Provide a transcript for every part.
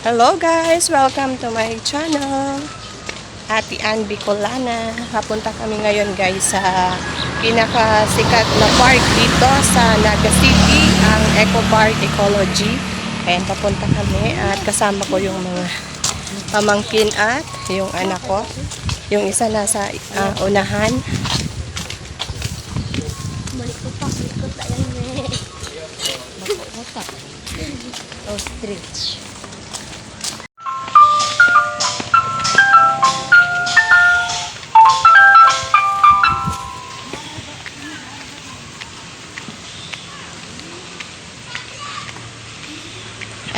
Hello guys! Welcome to my channel. Ate Ann Bicolana. Papunta kami ngayon guys sa pinakasikat na park dito sa Naga City, ang Eco Park Ecology. Ayan, papunta kami at kasama ko yung mga pamangkin at yung anak ko. Yung isa nasa unahan. Ostrich.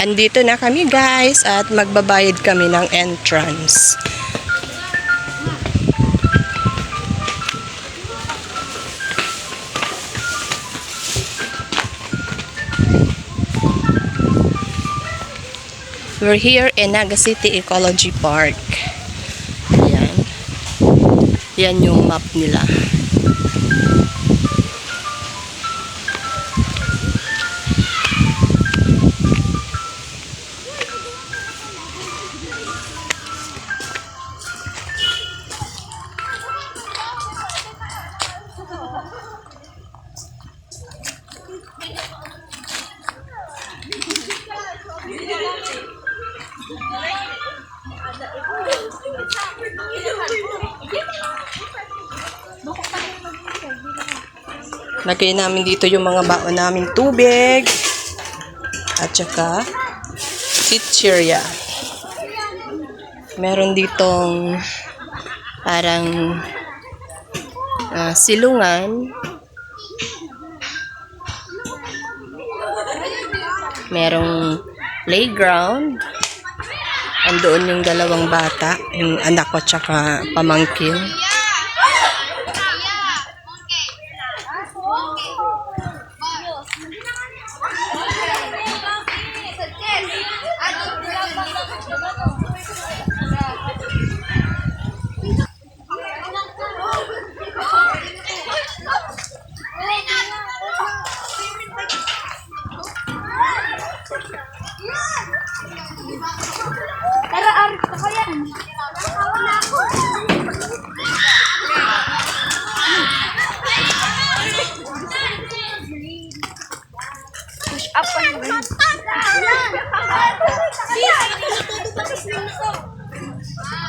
Andito na kami guys at magbabayad kami ng entrance. We're here in Naga City Ecology Park. Ayan. Yan yung map nila. Lagay namin dito yung mga baon naming tubig at saka chichirya. Meron ditong parang silungan. Merong playground. Andoon yung dalawang bata, yung anak ko tsaka pamangkin.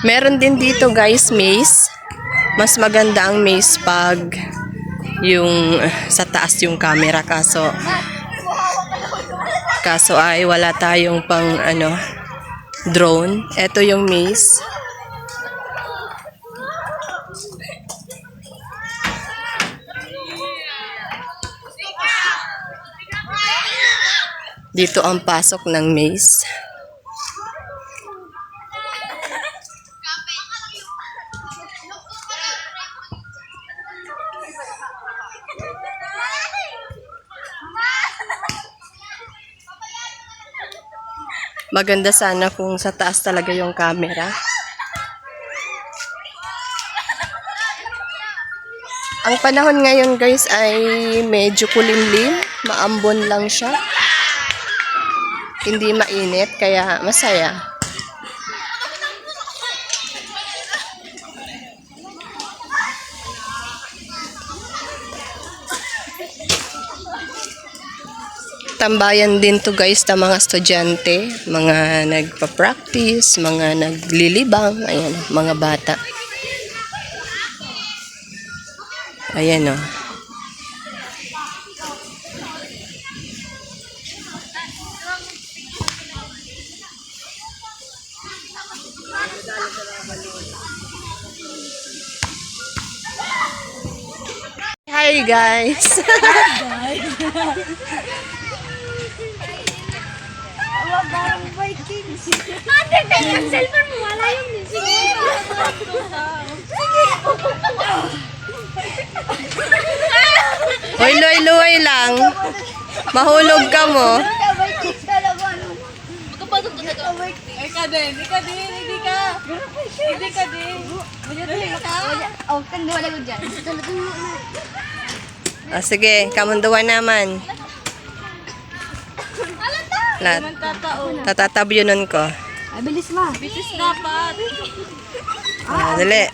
Meron din dito guys maze. Mas maganda ang maze pag yung sa taas yung camera, kaso ay wala tayong pang drone. Ito yung maze. Dito ang pasok ng maze. Maganda sana kung sa taas talaga yung camera. Ang panahon ngayon guys ay medyo kulimlim, maambon lang siya. Hindi mainit kaya masaya. Tambayan din to guys ng mga estudyante, mga nagpa-practice, mga naglilibang, ayan, mga bata. Ayan o. Hi guys! Hi guys! Parang Vikings. Ate, tayo yung cellphone mo. Wala yung music. Sige. okay lang. Mahulog ka mo. Ika din. Hindi ka din. Sige, kamunduan naman. Tatatabyunan ko. Ay, bilis ma. Bitis dapat. Dali.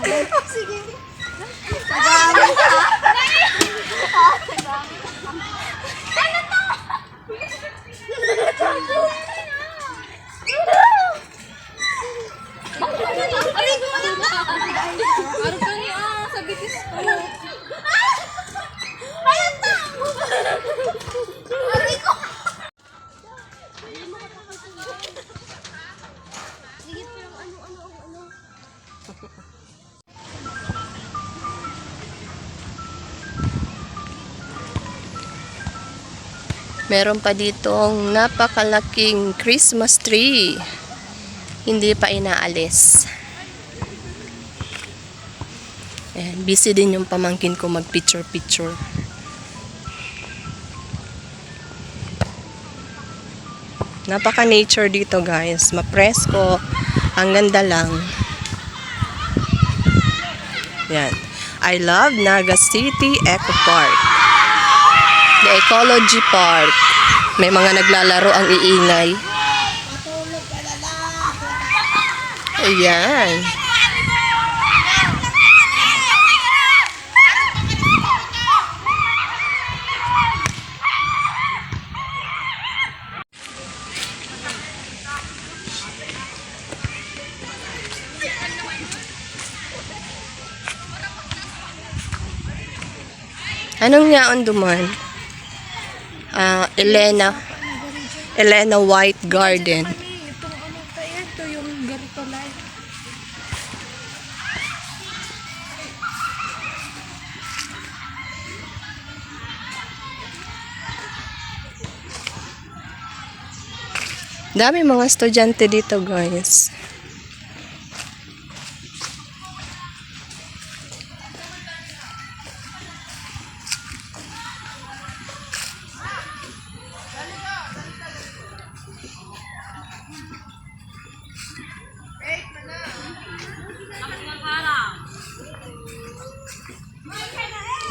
Araw ka niya sa bitis ko. Meron pa ditong napakalaking Christmas tree. Hindi pa inaalis. Ayan, busy din yung pamangkin ko mag-picture-picture. Napaka-nature dito guys. Mapresko. Ang ganda lang. Yan. I love Naga City Eco Park. The Ecology Park. May mga naglalaro ang iingay. Ayan. Anong yaon duman? Elena White Garden. Itong ano tayo, ito yung ganito life. Dami mga estudyante dito guys.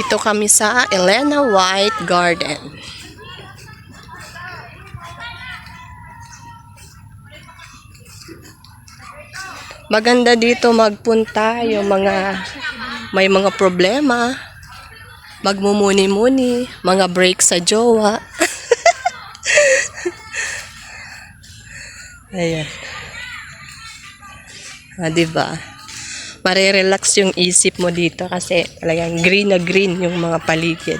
Ito kami sa Elena White Garden. Maganda dito magpunta yung mga may mga problema, magmumuni-muni, mga break sa jowa. Ayan. Diba? Marirelax yung isip mo dito kasi talagang green na green yung mga paligid.